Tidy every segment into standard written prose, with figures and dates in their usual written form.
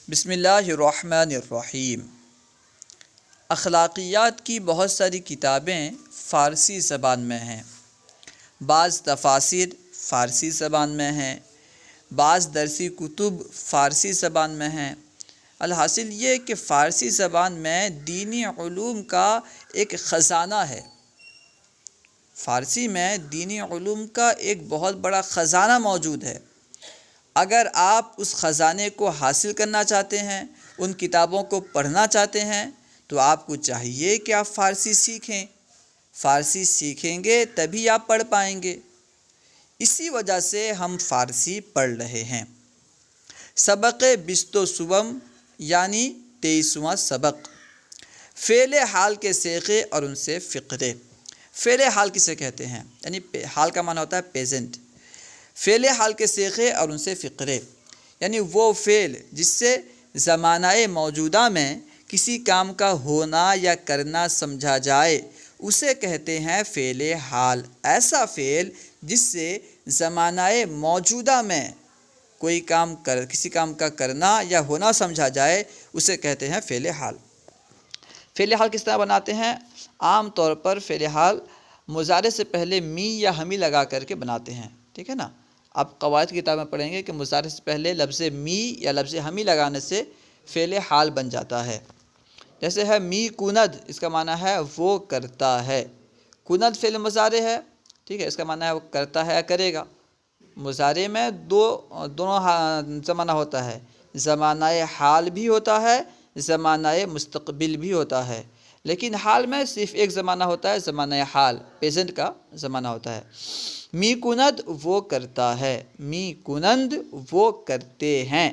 بسم اللہ الرحمن الرحیم۔ اخلاقیات کی بہت ساری کتابیں فارسی زبان میں ہیں، بعض تفاسیر فارسی زبان میں ہیں، بعض درسی کتب فارسی زبان میں ہیں۔ الحاصل یہ کہ فارسی زبان میں دینی علوم کا ایک خزانہ ہے۔ فارسی میں دینی علوم کا ایک بہت بڑا خزانہ موجود ہے۔ اگر آپ اس خزانے کو حاصل کرنا چاہتے ہیں، ان کتابوں کو پڑھنا چاہتے ہیں، تو آپ کو چاہیے کہ آپ فارسی سیکھیں۔ فارسی سیکھیں گے تبھی آپ پڑھ پائیں گے۔ اسی وجہ سے ہم فارسی پڑھ رہے ہیں۔ سبق 20 یعنی 23واں سبق، فعل حال کے صیغے اور ان سے فقرے۔ فعل حال کسے کہتے ہیں؟ یعنی حال کا معنی ہوتا ہے پیزنٹ۔ فعل حال کے صیغے اور ان سے فقرے، یعنی وہ فعل جس سے زمانہ موجودہ میں کسی کام کا ہونا یا کرنا سمجھا جائے، اسے کہتے ہیں فعل حال۔ ایسا فعل جس سے زمانہ موجودہ میں کوئی کسی کام کا کرنا یا ہونا سمجھا جائے، اسے کہتے ہیں فعل حال۔ فعل حال کس طرح بناتے ہیں؟ عام طور پر فعل حال مضارع سے پہلے می یا ہمی لگا کر کے بناتے ہیں، ٹھیک ہے نا؟ آپ قواعد کی کتاب میں پڑھیں گے کہ مضارع سے پہلے لفظ می یا لفظ ہمی لگانے سے فعل حال بن جاتا ہے۔ جیسے ہے می کند، اس کا معنی ہے وہ کرتا ہے۔ کند فعل مضارع ہے، ٹھیک ہے، اس کا معنی ہے وہ کرتا ہے یا کرے گا۔ مضارع میں دونوں زمانہ ہوتا ہے، زمانہ حال بھی ہوتا ہے، زمانہ مستقبل بھی ہوتا ہے، لیکن حال میں صرف ایک زمانہ ہوتا ہے، زمانہ حال، پیزنٹ کا زمانہ ہوتا ہے۔ می کند وہ کرتا ہے، می کنند وہ کرتے ہیں،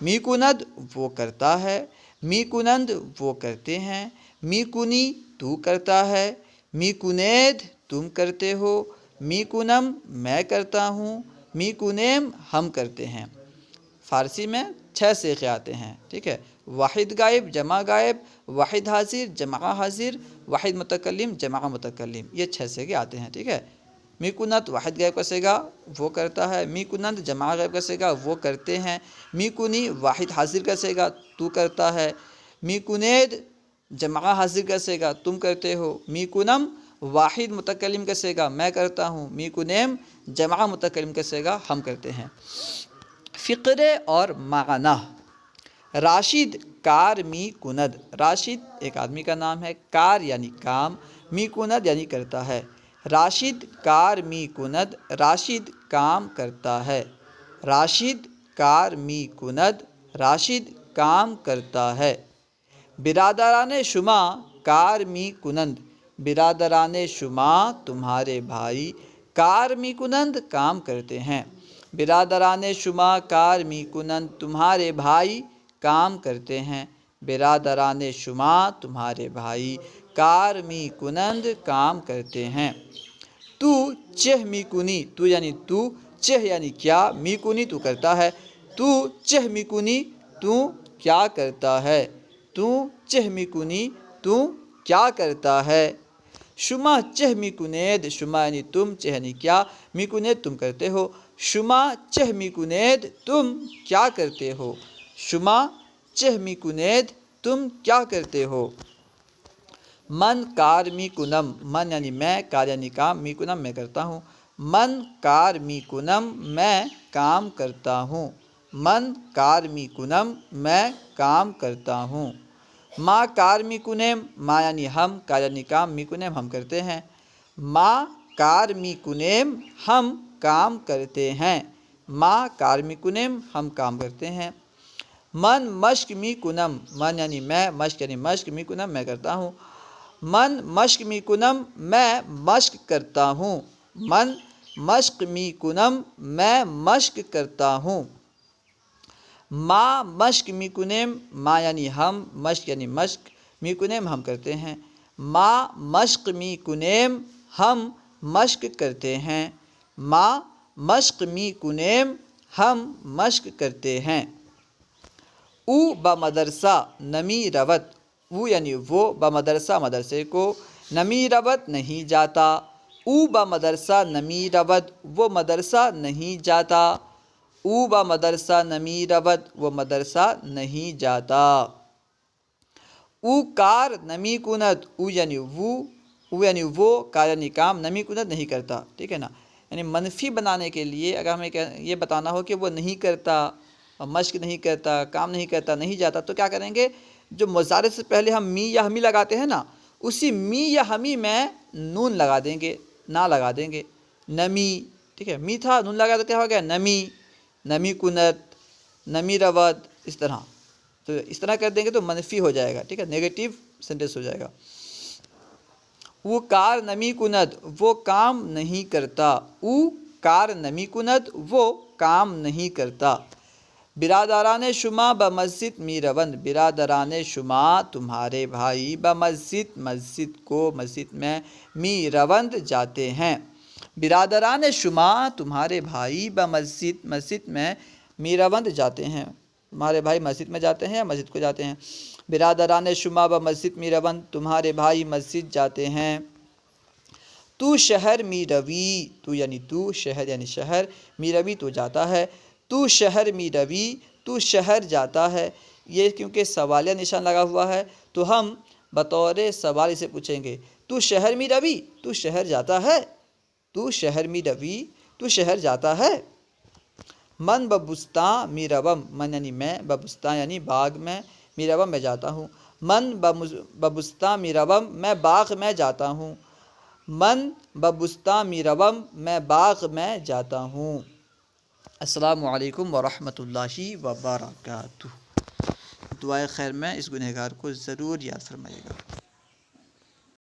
می کند وہ کرتا ہے، می کنند وہ کرتے ہیں، می کنی تو کرتا ہے، می کنید تم کرتے ہو، می کنم میں کرتا ہوں، می کنیم ہم کرتے ہیں۔ فارسی میں 6 صیغے آتے ہیں، ٹھیک ہے؟ واحد غائب، جمع غائب، واحد حاضر، جمع حاضر، واحد متکلم، جمع متکلم، یہ 6 صیغے آتے ہیں، ٹھیک ہے؟ می کنت واحد غائب کا صیغہ وہ کرتا ہے، می کنند جمع غائب کا صیغہ وہ کرتے ہیں، می کنی واحد حاضر کا صیغہ تو کرتا ہے، می کنید جمع حاضر کا صیغہ تم کرتے ہو، می کنم واحد متکلم کا صیغہ میں کرتا ہوں، می کنیم جمع متکلم کا صیغہ ہم کرتے ہیں۔ فقرے اور معنی۔ راشد کار می کند، راشد ایک آدمی کا نام ہے، کار یعنی کام، می کند یعنی کرتا ہے۔ راشد کار می کند، راشد کام کرتا ہے۔ راشد کار می کند، راشد کام کرتا ہے۔ برادران شما کار می کنند، برادران شما تمہارے بھائی کار می کنند کام کرتے ہیں۔ برادران شما کار می کنند تمہارے بھائی کام کرتے ہیں۔ برادران شما تمہارے بھائی کار می کنند کام کرتے ہیں۔ تو چہ می کنی، تو یعنی تو، چہ یعنی کیا، می کنی تو کرتا ہے، تو چہ می کنی تو کیا کرتا ہے، تو چہ می کنی تو کیا کرتا ہے۔ شما چہ می کنید، شما یعنی تم، چہ یعنی کیا، می کنید تم کرتے ہو۔ شما چہ می کنید تم کیا کرتے ہو، شما چہ می کنید تم کیا کرتے ہو۔ من کار می کنم، من یعنی میں، کار یعنی کام، می کنم میں کرتا ہوں۔ من کار می کنم میں کام کرتا ہوں، من کار می کنم میں کام کرتا ہوں۔ ما کار می کنیم، ما یعنی ہم، کار یعنی کام، می کنیم ہم کرتے ہیں۔ ما کار می کنیم ہم کام کرتے ہیں، ما کار می کنیم ہم کام کرتے ہیں۔ من مشق می کنم، من یعنی میں، مشق یعنی مشق، می کنم میں کرتا ہوں۔ من مشق می کنم میں مشق کرتا ہوں، من مشق می کنم میں مشق کرتا ہوں۔ ما مشق می کنیم، ما یعنی ہم، مشق یعنی مشق، می کنیم ہم کرتے ہیں۔ ما مشق می کنیم ہم مشق کرتے ہیں، ما مشق می کنیم ہم مشق کرتے ہیں۔ او بمدرسہ نمی رود، او یعنی وہ، بمدرسہ مدرسے کو، نمی رود نہیں جاتا، او بمدرسہ نمی رود وہ مدرسہ نہیں جاتا۔ او با مدرسہ نمی رود، وہ مدرسہ نہیں جاتا۔ او کار نمی کند، او یعنی وہ، کار یعنی کام، نمی کند نہیں کرتا، ٹھیک ہے نا۔ یعنی منفی بنانے کے لیے اگر ہمیں یہ بتانا ہو کہ وہ نہیں کرتا، مشق نہیں کرتا، کام نہیں کرتا، نہیں جاتا، تو کیا کریں گے، جو مضارع سے پہلے ہم می یا ہمی لگاتے ہیں نا، اسی می یا ہمی میں نون لگا دیں گے، نہ لگا دیں گے۔ نمی، ٹھیک ہے، می تھا، نون لگا تو کیا ہو گیا نمی، نمی کنت، نمی رود، اس طرح۔ تو اس طرح کر دیں گے تو منفی ہو جائے گا، ٹھیک ہے، نیگیٹو سینٹینس ہو جائے گا۔ وہ کار نمی کند، وہ کام نہیں کرتا، او کار نمی کند، وہ کام نہیں کرتا۔ برادران شما بمسجد می روند، برادران شما تمہارے بھائی، بمسجد مسجد کو، مسجد میں، می روند جاتے ہیں۔ برادران شما تمہارے بھائی، بمسجد مسجد میں، می روند جاتے ہیں، تمہارے بھائی مسجد میں جاتے ہیں یا مسجد کو جاتے ہیں۔ برادران شما بمسجد می روند، تمہارے بھائی مسجد جاتے ہیں۔ تو شہر می روی، تو یعنی تو، شہر یعنی شہر، می روی تو جاتا ہے۔ تو شہر می روی، تو شہر جاتا ہے۔ یہ کیونکہ سوالیہ نشان لگا ہوا ہے تو ہم بطور سوال اسے پوچھیں گے، تو شہر می روی، تو شہر جاتا ہے، تو شہر می روی، تو شہر جاتا ہے۔ من ببستان می روم، من یعنی میں، ببستان یعنی باغ میں، می روم میں جاتا ہوں۔ من ببستان می روم، میں باغ میں جاتا ہوں۔ من ببستان می روم، میں باغ میں جاتا ہوں۔ السلام علیکم ورحمۃ اللہ وبرکاتہ۔ دعائے خیر میں اس گنہگار کو ضرور یاد فرمائیے گا۔